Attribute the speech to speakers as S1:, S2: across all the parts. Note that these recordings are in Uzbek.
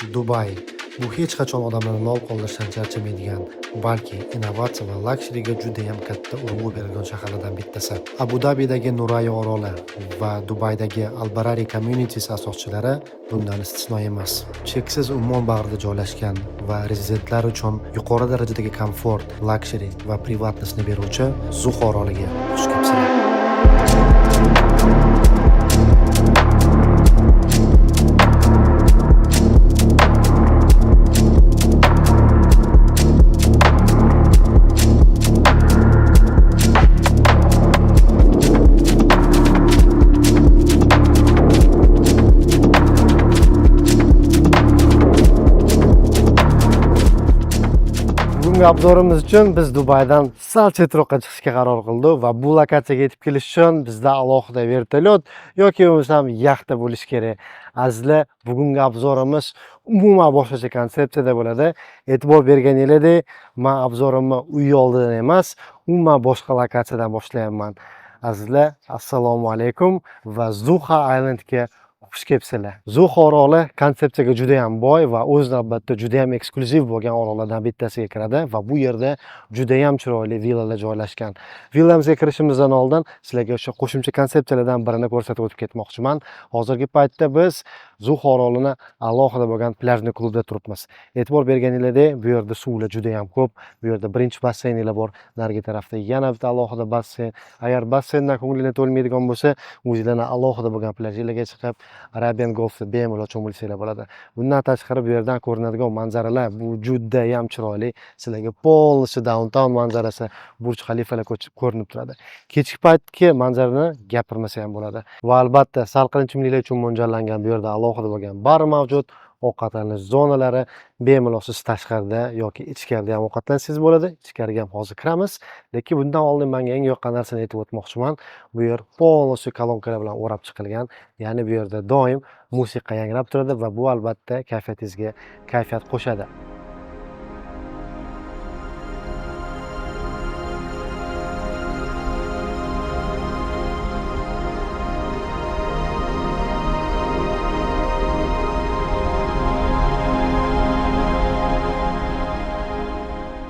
S1: Dubay bu hech qachon odamlarni lol qoldirishdan charchamaydigan, balki innovatsiya va laksuriga juda ham katta urg'u berilgan shaharlardan bittasi. Abu Dabidagi Nuraya oroli va Dubaydagi Al-Barari Communities asoschilari bundan istisno emas. Cheksiz ummon bag'rida joylashgan va rezidentlar uchun yuqori darajadagi komfort, laksuri va privatnessni beruvchi Zuh oroliga xush kelibsizlar. Bugungi obzorimiz uchun biz Dubaydan sal chetroqqa chiqishga qaror qildik va bu lokatsiyaga yetib kelish uchun bizda alohida vertolyot yoki bo'lmasam yaxta bo'lishi kerak. Azizlar, bugungi obzorimiz umuman boshqacha konsepsiyada bo'ladi. E'tibor berganingizdek, men obzorimni uy oldidan emas, umuman boshqa lokatsiyadan boshlayapman. Azizlar, assalomu alaykum va Zuha Islandga xush kelibsizlar. Zuh oroli konsepsiyaga juda ham boy va o'z navbatida juda ham eksklyuziv bo'lgan orollardan bittasiga kiradi va bu yerda juda ham chiroyli villalar joylashgan. Villamizga kirishimizdan oldin sizlarga o'sha qo'shimcha konsepsiyalardan birini ko'rsatib o'tib ketmoqchiman. Hozirgi paytda biz Zuh orolini alohida bo'lgan plyajli klubda turibmiz. E'tibor berganingizdek, bu yerda suvlar juda ham ko'p. Bu yerda birinchi basseynlar bor, narigi tarafda yana bitta alohida basseyn. Agar basseyndan ko'nglingiz to'lmaydigan bo'lsa, o'zingizlarni alohida bo'lgan plyajlarga chiqib Arabian Golfda bemalol cho'milsanglar bo'ladi. Bundan tashqari bu yerdan ko'rinadigan manzaralar bu juda ham chiroyli. Sizlarga polniy downtown manzarasi, Burj Xalifalar ko'rinib turadi. Kechki paytki manzarani gapirmasa ham bo'ladi. Va albatta salqin ichimliklar uchun mo'ljallangan bu yerda alohida bo'lgan bar mavjud. Ovqatlanish zonalari bemalol siz tashqarida yoki ichkarida ham ovqatlansangiz bo'ladi. Ichkariga ham hozir kiramiz. Lekin bundan oldin menga eng yoqqan narsani aytib o'tmoqchiman. Bu yer polniy kolonkalar bilan o'rab chiqilgan. Ya'ni bu yerda doim musiqa yangrab turadi va bu albatta kayfiyatingizga kayfiyat qo'shadi.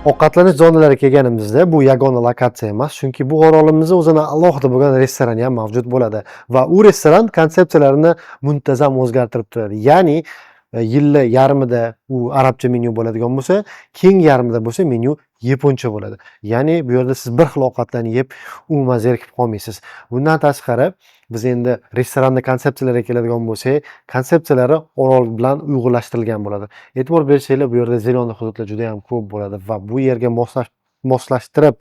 S1: Ovqatlanish zonalariga kelganimizda bu yagona lokatsiya emas, chunki bu orolimizda o'zini alohida bo'lgan restoran ham mavjud bo'ladi va u restoran konsepsiyalarini muntazam o'zgartirib turadi. Ya'ni yillar yarmida u arabcha menyu bo'ladigan bo'lsa, keyingi yarmida bo'lsa menyu yaponcha bo'ladi. Ya'ni bu yerda siz bir xil ovqatlarni yeb umuman zerikib qolmaysiz. Bundan tashqari biz endi restoranda konsepsiyalariga keladigan bo'lsak, konsepsiyalari orol bilan uyg'unlashtirilgan bo'ladi. E'tibor bersanglar, bu yerda zeleniy hududlar juda ham ko'p bo'ladi va bu yerga moslashtirib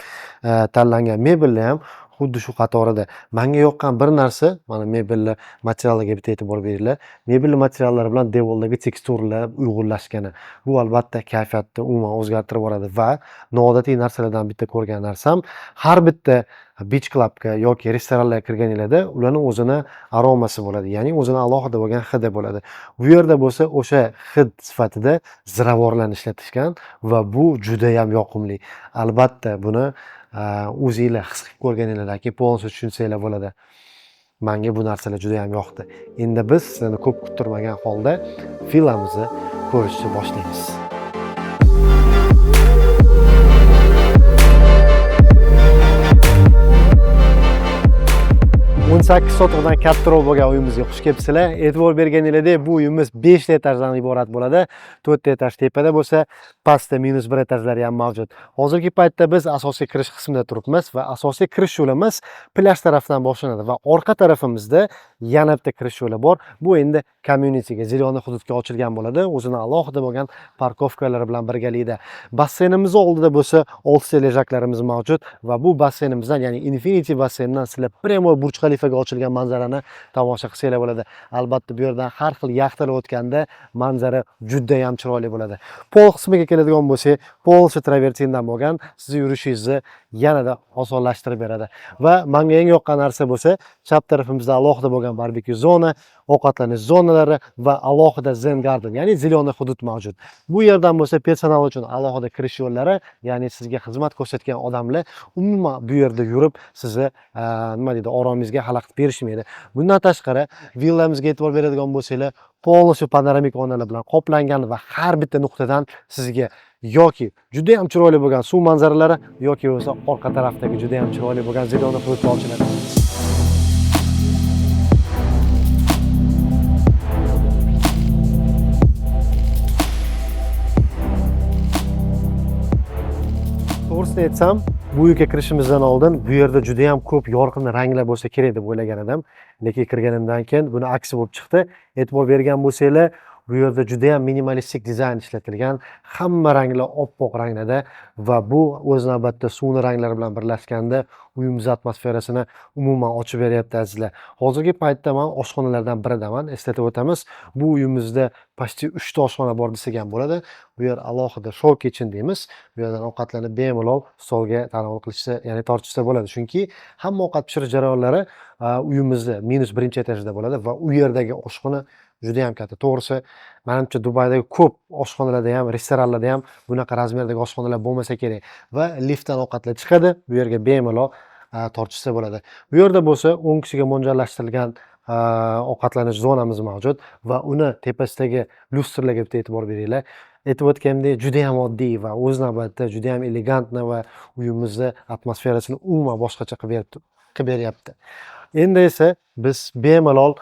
S1: tanlangan mebellar ham xuddi shu qatorida. Menga yoqqan bir narsa, mana mebellar materialiga bitta e'tibor beringlar. Mebel materiallari bilan devoldagi teksturalar uyg'unlashgani. Bu albatta kayfiyatni umuman o'zgartirib yuboradi va noodatiy narsalardan bitta ko'rgan narsam, har bitta beach clubga yoki restoranlarga kirganingizda ularning o'zini aromasi bo'ladi. Ya'ni o'zini alohida bo'lgan hidi bo'ladi. Bu yerda bo'lsa o'sha hid sifatida ziravorlarni ishlatishgan va bu juda ham yoqimli. Albatta buni o'zingizlar his qilib ko'rganingizdan keyin polniy tushunsanglar bo'ladi. Menga bu narsalar juda ham yoqdi. Endi biz sizlarni ko'p kuttirmagan holda villamizni ko'rishni boshlaymiz. 18 sotiqdan kattaroq bo'lgan uyimizga xush kelibsizlar. E'tibor berganingizdek, bu uyimiz 5 etajdan iborat bo'ladi. 4 etaj tepada bo'lsa, pastda -1 etajlari ham mavjud. Hozirgi paytda biz asosiy kirish qismida turibmiz va asosiy kirish yo'limiz plyaj tarafdan boshlanadi va orqa tarafimizda yana bitta kirish yo'li bor. Bu endi communityga, zeleniy hududga ochilgan bo'ladi. O'zini alohida bo'lgan parkovkalari bilan birgalikda. Basseynimiz oldida bo'lsa, 6 lejaklarimiz mavjud va bu basseynimizdan, ya'ni Infinity basseyndan sizlar premo Burj Xalifaga ochilgan manzarani tomosha qilsanglar bo'ladi. Albatta bu yerdan har xil yaxtalar o'tganda manzara juda ham chiroyli bo'ladi. Pol qismiga keladigan bo'lsak, polniy travertindan bo'lgan, siz yurishingizni yanada osonlashtirib beradi. Va menga eng yoqqan narsa bo'lsa, chap tarafimizda alohida bo'lgan barbekyu zona, ovqatlanish zonalari va alohida Zen Garden, ya'ni ziloniy hudud mavjud. Bu yerdan bo'lsa personal uchun alohida kirish yo'llari, ya'ni sizga xizmat ko'rsatgan odamlar umuman bu yerda yurib sizni nima deydi, oromingizga xalaqit berishmaydi. Bundan tashqari, villamizga e'tibor beradigan bo'lsanglar, polностью panoramik oynalar bilan qoplangan va har bitta nuqtadan sizga yoki juda ham chiroyli bo'lgan suv manzaralari yoki bo'lsa orqa tarafdagi juda ham chiroyli bo'lgan ziloniy hududga ochiladi. To'g'risini aytsam, bu uyga kirishimizdan oldin bu yerda juda ham ko'p yorqin ranglar bo'lsa kerak deb o'ylagan edim. Lekin kirganimdan keyin buni aksi bo'lib chiqdi. E'tibor bergan bo'lsanglar, bu yerda juda ham minimalistik dizayn ishlatilgan. Hamma ranglar oppoq ranglarda va bu o'z navbatida suvni ranglar bilan birlashganda uyimiz atmosferasini umuman ochib beryapti azizlar. Hozirgi paytda men oshxonalardan biridaman. Eslatib o'tamiz, bu uyimizda почти 3 ta oshxona bor desak ham bo'ladi. Bu yer alohida show kitchen deymiz. Bu yerdan ovqatlarni bemalol stolga tanovul qilishsa, ya'ni tortishsa bo'ladi. Chunki hamma ovqat pishirish jarayonlari uyimizda -1 etajda bo'ladi va u yerdagi oshxona juda ham katta. To'g'risi, menimcha Dubaydagi ko'p oshxonalarda ham, restoranlarda ham bunaqa razmerdagi oshxonalar bo'lmasa kerak va liftdan ovqatlar chiqadi. Bu yerga bemalol tortishsa bo'ladi. Bu yerda bo'lsa 10 kishiga mo'ljallashtirilgan ovqatlanish zonamiz mavjud va uni tepasidagi lyustrlarga bitta e'tibor beringlar. Aytib o'tganimdek, juda ham oddiy va o'z navbatida juda ham elegantni va uyimizni atmosferasini umuman boshqacha qilib beryapti. Endi esa biz bemalol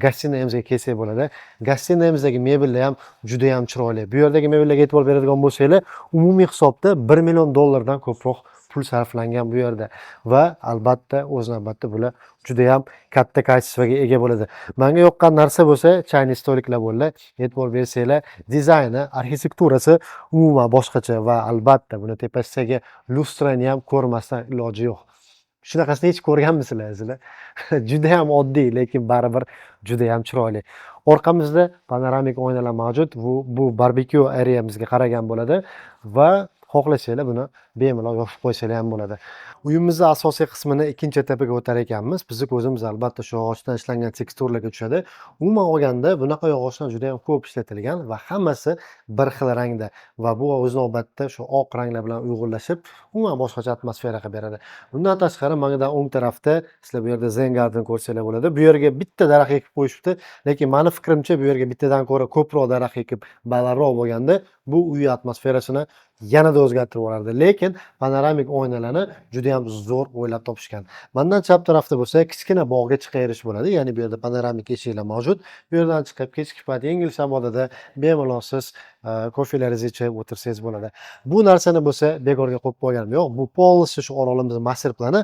S1: gastinayimizga kelsak bo'ladi. Gastinayimizdagi mebellar ham juda ham chiroyli. Bu yerdagi mebellarga e'tibor beradigan bo'lsanglar, umumiy hisobda $1 million ko'proq pul sarflangan bu yerda va albatta o'z navbatida bular juda ham katta kачествоga ega bo'ladi. Menga yoqqan narsa bo'lsa, chayniy stoliklar bo'ldi. E'tibor bersanglar, dizayni, arxitekturasi umuman boshqacha va albatta buni tepasidagi lyustrani ham ko'rmasdan iloji yo'q. Shunaqasini hech ko'rganmisizlar sizlar? Juda ham oddiy, lekin baribir juda ham chiroyli. Orqamizda panoramik oynalar mavjud. Bu barbekyu areamizga qaragan bo'ladi va xohlasanglar buni bemalol yopib qo'ysanglar ham bo'ladi. Uyimizning asosiy qismini ikkinchi etapiga o'tar ekanmiz. Bizni ko'zimiz albatta shu yog'ochdan ishlangan teksturlarga tushadi. Umuman olganda bunaqa yog'ochlar juda ham ko'p ishlatilgan va hammasi bir xil rangda va bu o'z navbatida shu oq ranglar bilan uyg'unlashib, umuman boshqacha atmosfera qilib beradi. Bundan tashqari, mana o'ng tarafda sizlar bu yerda Zen Garden ko'rsanglar bo'ladi. Bu yerga bitta daraxt ekib qo'yishibdi, lekin meni fikrimcha bu yerga bittadan ko'ra ko'proq daraxt ekib balandroq bo'lganda bu uy atmosferasini yanada o'zgartirib yuborardi. Lekin panoramik oynalarni juda ham zo'r o'ylab topishgan. Mendan chap tarafda bo'lsa, kichkina bog'ga chiqarish bo'ladi. Ya'ni bu yerda panoramik eshiklar mavjud. Bu yerdan chiqib kechki payt yengil shabodada bemalol siz kofelaringizni ichib o'tirsangiz bo'ladi. Bu narsani bo'lsa bekorga qo'yib qo'yganim yo'q. Bu polностью shu orolimizni master plani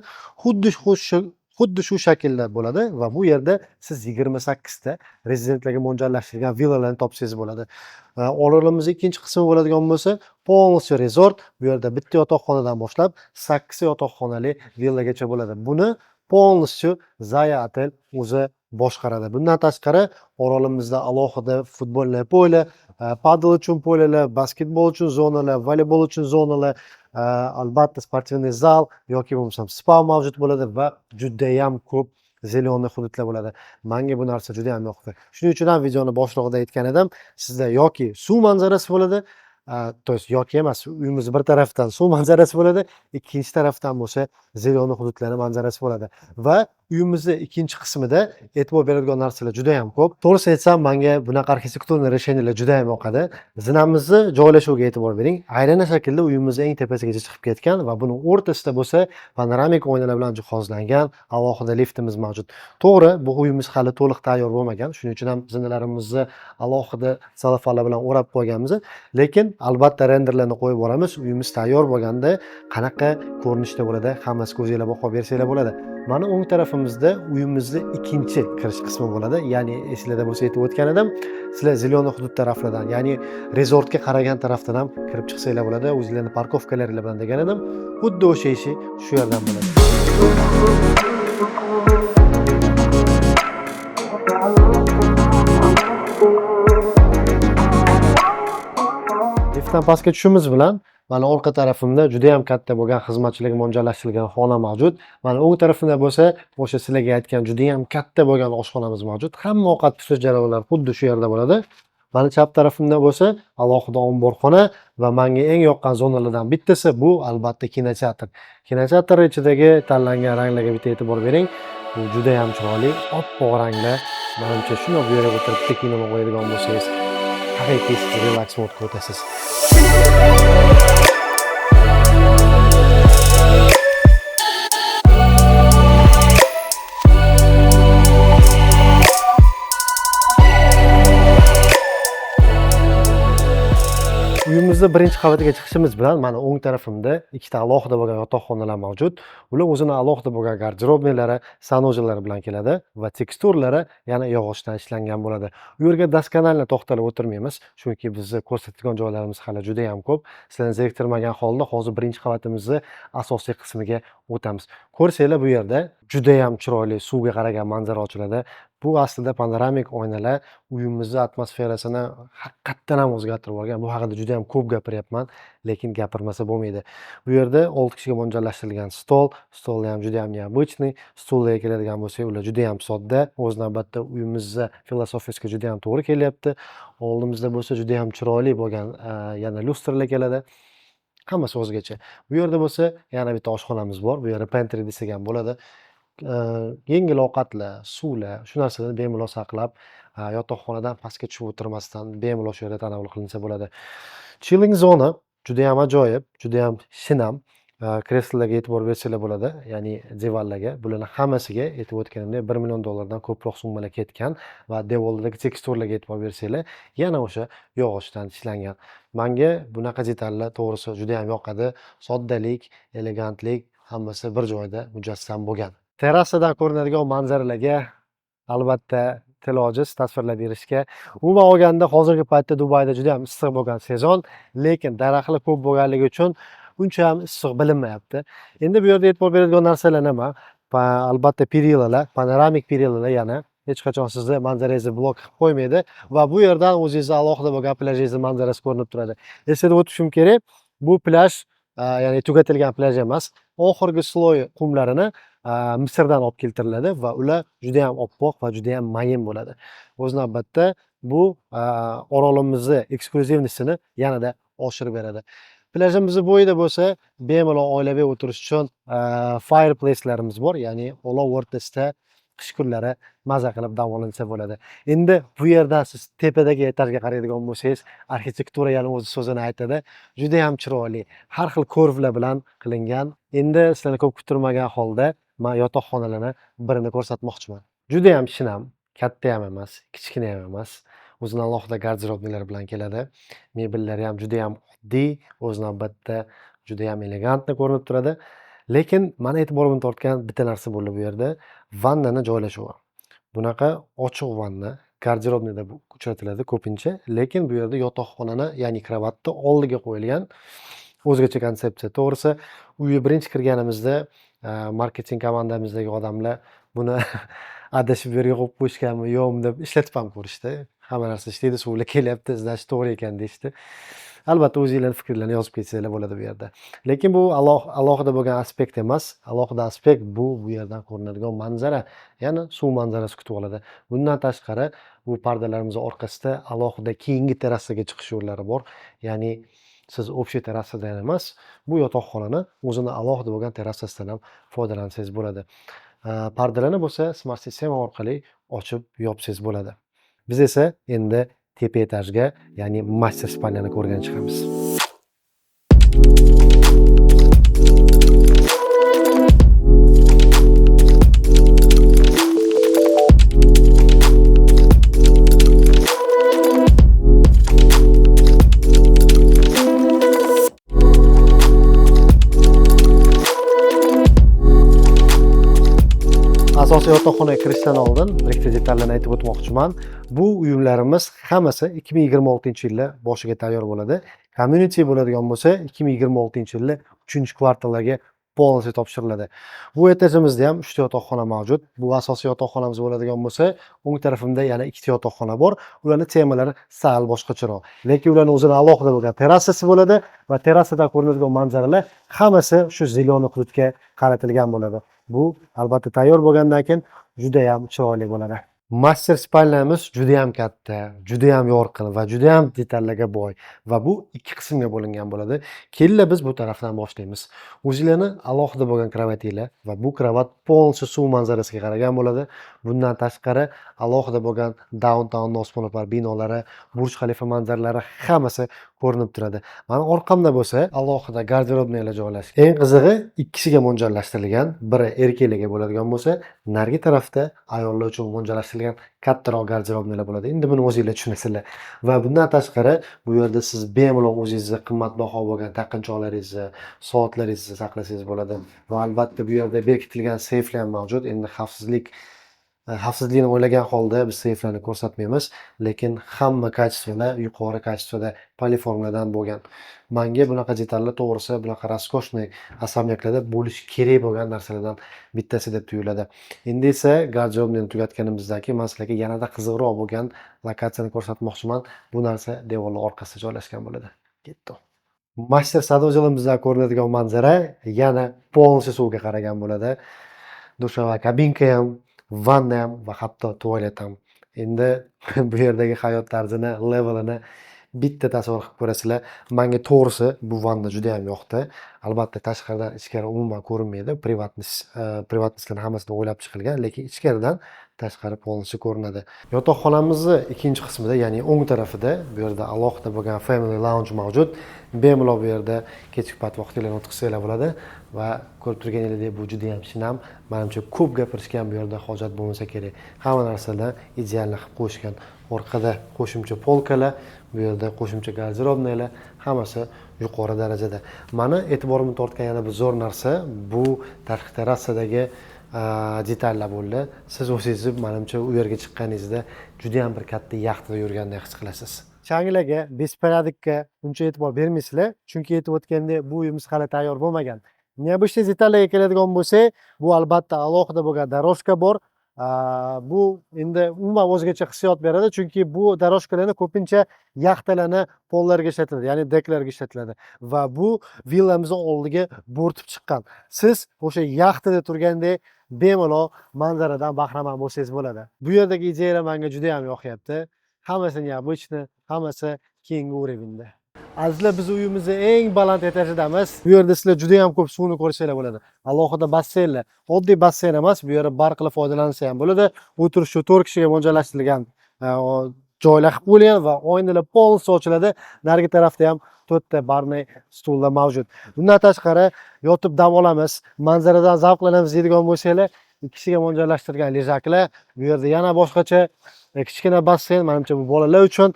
S1: xuddi shu shaklda bo'ladi va bu yerda siz 28 ta rezidentlarga mo'ljallashtirilgan villalarni topsangiz bo'ladi. Orolimizning ikkinchi qismi bo'ladigan bo'lsa, polностью resort. Bu yerda bitta yotoqxonadan boshlab 8 yotoqxonali villagacha bo'ladi. Buni polностью Zaya Hotel o'zi boshqaradi. Bundan tashqari, orolimizda alohida futbolli polya, padel uchun polyalar, basketbol uchun zonalar, voleybol uchun zonalar, albatta sportivniy zal yoki bo'lmasam spa mavjud bo'ladi va juda ham ko'p ziloniy hududlar bo'ladi. Menga bu narsa juda ham yoqdi. Shuning uchun ham videoni boshlig'ida aytgan edim, sizda yoki suv manzarasi bo'ladi, to есть yoki emas, uyimiz bir tarafdan suv manzarasi bo'ladi, ikkinchi tarafdan bo'lsa ziloniy hududlar manzarasi bo'ladi va uyimizning ikkinchi qismida e'tibor beradigan narsalar juda ham ko'p. To'g'risini aytsam, menga bunaqa arxitekturniy решениyalar juda ham yoqadi. Zinamizni joylashuviga e'tibor bering. Aylana shaklda uyimizning eng tepasigacha chiqib ketgan va buning o'rtasida bo'lsa panoramik oynalar bilan jihozlangan alohida liftimiz mavjud. To'g'ri, bu uyimiz hali to'liq tayyor bo'lmagan. Shuning uchun ham zinalarimizni alohida salafonlar bilan o'rab qo'yganmiz. Lekin albatta renderlarni qo'yib boramiz. Uyimiz tayyor bo'lganda qanaqa ko'rinishda bo'ladi, hammasiga o'zingizlar baho bersanglar bo'ladi. Mana o'ng tarafimizda uyimizning ikkinchi kirish qismi bo'ladi. Ya'ni esingizda bo'lsa aytib o'tgan edim, sizlar ziloniy hudud taraflardan, ya'ni rezortga qaragan tarafdan ham kirib chiqsanglar bo'ladi. O'zingizlarning parkovkalaringiz bilan degan edim. Xuddi o'sha eshik shu yerdan bo'ladi. Liftdan pastga tushishimiz bilan Mana orqa tarafimda juda ham katta bo'lgan xizmatchilarga mo'ljallashtirilgan xona mavjud. Mana o'ng tarafimda bo'lsa, o'sha sizlarga aytgan juda ham katta bo'lgan oshxonamiz mavjud. Hamma ovqat pishirish jarayonlari xuddi shu yerda bo'ladi. Mana chap tarafimda bo'lsa, alohida omborxona va menga eng yoqqan zonalardan bittasi bu albatta kinoteatr. Kinoteatr ichidagi tanlangan ranglarga bitta e'tibor bering. Bu juda ham chiroyli, oppoq ranglar. Menimcha shunday bu yerga o'tirib kinoni qo'yadigan bo'lsangiz, haqiqiy siz relaks modga o'tasiz. Uyimizda birinchi qavatiga chiqishimiz bilan mana o'ng tarafimda ikkita alohida bo'lgan yotoqxonalar mavjud. Ular o'zini alohida bo'lgan garderobnelari, sanuzellari bilan keladi va teksturalari yana yog'ochdan ishlangan bo'ladi. U yerga doskонально to'xtalib o'tirmaymiz, chunki bizni ko'rsatgan joylarimiz hali juda ham ko'p. Sizlarni zeriktirmagan holda hozir birinchi qavatimizni asosiy qismiga o'tamiz. Ko'rsanglar bu yerda juda ham chiroyli suvga qaragan manzara ochiladi. Bu aslida panoramik oynalar uyimizni atmosferasini haqiqatdan ham o'zgartirib yuborgan. Bu haqida juda ham ko'p gapiryapman, lekin gapirmasa bo'lmaydi. Bu yerda 6 kishiga mo'ljallashtirilgan stol ham juda ham необычный. Stullarga keladigan bo'lsak, ular juda ham sodda. O'z navbatda uyimizga filosofiyasiga juda ham to'g'ri kelyapti. Oldimizda bo'lsa juda ham chiroyli bo'lgan yana lyustralar keladi. Hammasi o'zgacha. Bu yerda bo'lsa yana bitta oshxonamiz bor. Bu yerda pantry desak ham bo'ladi. Yengil ovqatlar, suvlar, shu narsalarni bemalol saqlab, yotoqxonadan pastga tushib o'tirmasdan bemalol shu yerda tanovul qilinsa bo'ladi. Chilling zona juda ham ajoyib, juda ham shinam. Kreslolarga e'tibor bersanglar bo'ladi, ya'ni divanlarga. Bularning hammasiga aytib o'tganimdek $1 million dan ko'proq summalar ketgan va devorlardagi teksturlarga e'tibor bersanglar, yana o'sha yog'ochdan ishlangan. Menga bunaqa detallar to'g'risi juda ham yoqadi. Soddalik, elegantlik hammasi bir joyda mujassam bo'lgan. Terrasadan ko'rinadigan manzaralarga albatta til ojiz tasvirlab berishga. Umuman olganda hozirgi paytda Dubayda juda ham issiq bo'lgan sezon, lekin daraxtlar ko'p bo'lganligi uchun uncha ham issiq bilinmayapti. Endi bu yerda e'tibor beradigan narsalar nima? Albatta perilalar, panoramik perilalar yana hech qachon sizni manzarangizni blok qilib qo'ymaydi va bu yerdan o'zingizni alohida bo'lgan plajingizni manzarasi ko'rinib turadi. Eslatib o'tishim kerak, bu plyaj ya'ni tugatilgan plyaj emas. Oxirgi sloy qumlarini Misrdan olib keltiriladi va ular juda ham oppoq va juda ham mayin bo'ladi. O'z navbatda bu orolimizni eksklyuzivnostini yanada oshirib beradi. Plyajimizni bo'yida bo'lsa, bemalol oilaviy o'tirish uchun fireplace'larimiz bor, ya'ni olov o'rtasida qish kunlari maza qilib dam olinsa bo'ladi. Endi bu yerdan siz tepadagi etajga qaraydigan bo'lsangiz, arxitektura yana o'z so'zini aytadi. Juda ham chiroyli, har xil kurvlar bilan qilingan. Endi sizlarni ko'p kutilmagan holda men yotoqxonalarni birini ko'rsatmoqchiman. Juda ham shinam, katta ham emas, kichkina ham emas. O'zining alohida garderoblar bilan keladi. Mebellari ham juda ham oddiy, o'z navbatda juda ham elegantni ko'rinib turadi. Lekin meni e'tiborimni tortgan bitta narsa bo'ldi bu yerda, vannani joylashuvi. Bunaqa ochiq vanna garderobnida uchratiladi ko'pincha, lekin bu yerda yotoqxonani, ya'ni kravatni oldiga qo'yilgan o'zgacha konsepsiya. To'g'risi, uyga birinchi kirganimizda marketing komandamizdagi odamlar buni adashib yerga qo'yib qo'yishganmi, yo'qmi deb ishlatib ham ko'rishdi. Hamma narsa ishlaydi, suvlar kelyapti, izlash to'g'ri ekan deyishdi. Albatta o'zingizlarning fikrlarni yozib ketsanglar bo'ladi bu yerda. Lekin bu alohida bo'lgan aspekt emas. Alohida aspekt bu yerdan ko'rinadigan manzara, ya'ni suv manzarasi kutib oladi. Bundan tashqari, bu pardalarimiz orqasida alohida keyingi terrasaga chiqish yo'llari bor. Ya'ni siz общий terrasadan emas, bu yotoqxonani o'zini alohida bo'lgan terrasasidan ham foydalansangiz bo'ladi. Pardalarni bo'lsa smart sistema orqali ochib yopsangiz bo'ladi. Biz esa endi tepa etajga, ya'ni master spalnyani ko'rgan chiqamiz. Asosiy yotoqxonaga kirishdan oldin ikkita detallarni aytib o'tmoqchiman. Bu uyumlarimiz hammasi 2026-yillar boshiga tayyor bo'ladi. Community bo'ladigan bo'lsa, 2026-yillar 3-kvartallarga polniy topshiriladi. Bu etajimizda ham 3 ta yotoqxona mavjud. Bu asosiy yotoqxonamiz bo'ladigan bo'lsa, o'ng tarafimda yana 2 ta yotoqxona bor. Ularning temalari sal boshqacharoq. Lekin ularning o'zini alohida bo'lgan terrasasi bo'ladi va terrasadan ko'rinadigan manzaralar hammasi shu zeleniy hududga qaratilgan bo'ladi. Bu albatta tayyor bo'lgandan keyin juda ham chiroyli bo'ladi. Master spalnamiz juda ham katta, juda ham yorqin va juda ham detallarga boy va bu ikki qismga bo'lingan bo'ladi. Kelinglar biz bu tarafdan boshlaymiz. O'zinglarni alohida bo'lgan kravatinglar va bu kravat polniy suv manzarasiga qaragan bo'ladi. Bundan tashqari alohida bo'lgan downtown osmono'par binolari, Burj Xalifa manzaralari hammasi ko'rinib turadi. Mana orqamda bo'lsa, alohida garderobnalar joylashgan. Eng qizig'i ikkisiga mo'ljallashtirilgan. Biri erkaklarga bo'ladigan bo'lsa, narigi tarafda ayollar uchun mo'ljallashtirilgan kattaroq garderobnalar bo'ladi. Endi buni o'zingizlar tushunasizlar. Va bundan tashqari bu yerda siz bemalol o'zingizni qimmatbaho bo'lgan taqinchoqlaringizni, soatlaringizni saqlasangiz bo'ladi. Va albatta bu yerda berkitilgan seyflar ham mavjud. Endi xavfsizlikni o'ylagan holda biz seyflarni ko'rsatmaymiz, lekin hamma kачествоlar yuqori kачествоda poliformlardan bo'lgan. Menga bunaqa detallar to'g'risi, bunaqa raskoshniy особнякlarda bo'lishi kerak bo'lgan narsalardan bittasi deb tuyuladi. Endi esa garderobni tugatganimizdan keyin men sizlarga yanada qiziqroq bo'lgan lokatsiyani ko'rsatmoqchiman. Bu narsa devorlar orqasida joylashgan bo'ladi. Ketdi. Master sadozolimizdan ko'rinadigan manzara yana polniy suvga qaragan bo'ladi. Dushava kabinka ham, vanna ham va hatto tualet ham. Endi bu yerdagi hayot tarzini, levelini bitta tasavvur qilib ko'rasizlar. Menga to'g'risi bu vanna juda ham yoqdi. Albatta tashqaridan ichkari umuman ko'rinmaydi. Privatnostlarni hammasini o'ylab chiqilgan, lekin ichkaridan tashqari polniy ko'rinadi. Yotoqxonamizning ikkinchi qismida, ya'ni o'ng tarafida bu yerda alohida bo'lgan family lounge mavjud. Bemalol bu yerda kechki payt vaqtlarni o'tkazsanglar bo'ladi va ko'rib turganingizdek bu juda ham shinam. Menimcha ko'p gapirishgan bu yerda hojat bo'lmasa kerak. Hamma narsadan ideal qilib qo'yishgan. Orqada qo'shimcha polkalar, bu yerda qo'shimcha garderobnalar, hammasi yuqori darajada. Meni e'tiborimni tortgan yana bir zo'r narsa bu tashqi terrasadagi detallar bo'ldi. Siz o'zingiz menimcha u yerga chiqqaningizda juda ham bir katta yaxtada yurgandek his qilasiz. Changlarga, besporядокка uncha e'tibor bermaysizlar, chunki aytib o'tgandek bu uyimiz hali tayyor bo'lmagan. Neobычный detallarga keladigan bo'lsak, bu albatta alohida bo'lgan doroshka bor. Bu endi umuman o'zgacha hissiyot beradi, chunki bu doroshkalarni ko'pincha yaxtalarni pollarga ishlatiladi, ya'ni deklarga ishlatiladi va bu villamizning oldiga bo'rtib chiqqan. Siz o'sha yaxtada turgandek bemalol manzaradan bahramand bo'lsangiz bo'ladi. Bu yerdagi ideyalar menga juda ham yoqyapti. Hammasi необычный, hammasi keyingi urovenda. Azizlar, biz uyimizning eng baland etajidamiz. Bu yerda sizlar juda ham ko'p suvni ko'rsanglar bo'ladi. Alohida basseynlar. Oddiy basseyn emas, bu yerda bar qilib foydalansa ham bo'ladi. O'tirish 4 kishiga mo'ljallashtirilgan joylar qilib qo'yilgan va oynalar polniy ochiladi. Narigi tarafda ham 4 ta barniy stullar mavjud. Bundan tashqari yotib dam olamiz, manzaradan zavqlanamiz deydigan bo'lsanglar, 2 kishiga mo'ljallashtirilgan lejaklar. Bu yerda yana boshqacha kichkina basseyn, menimcha bu bolalar uchun.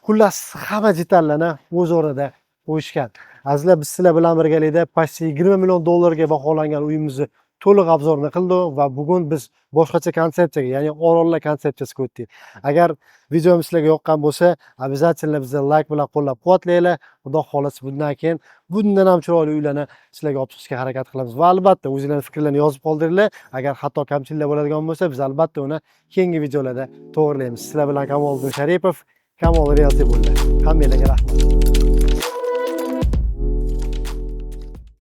S1: Xullas, hamma detallarni o'z o'rnida qo'yishgan. Azizlar, biz sizlar bilan birgalikda почти 20 million dollarga baholangan uyimizni to'liq obzorni qildik va bugun biz boshqacha konsepsiyaga, ya'ni orollar konsepsiyasiga o'tdik. Agar videomiz sizlarga yoqqan bo'lsa, обязательно bizni like bilan qo'llab-quvvatlanglar. Xudo xolasa bundan keyin bundan ham chiroyli uylarni sizlarga olib chiqishga harakat qilamiz va albatta o'zingizlarning fikrlarini yozib qoldiringlar. Agar xato kamchiliklar bo'ladigan bo'lsa, biz albatta uni keyingi videolarda to'g'rilaymiz. Sizlar bilan Kamoliddin Sharipov, Kamol Realty bo'ldi. Hammanglarga rahmat.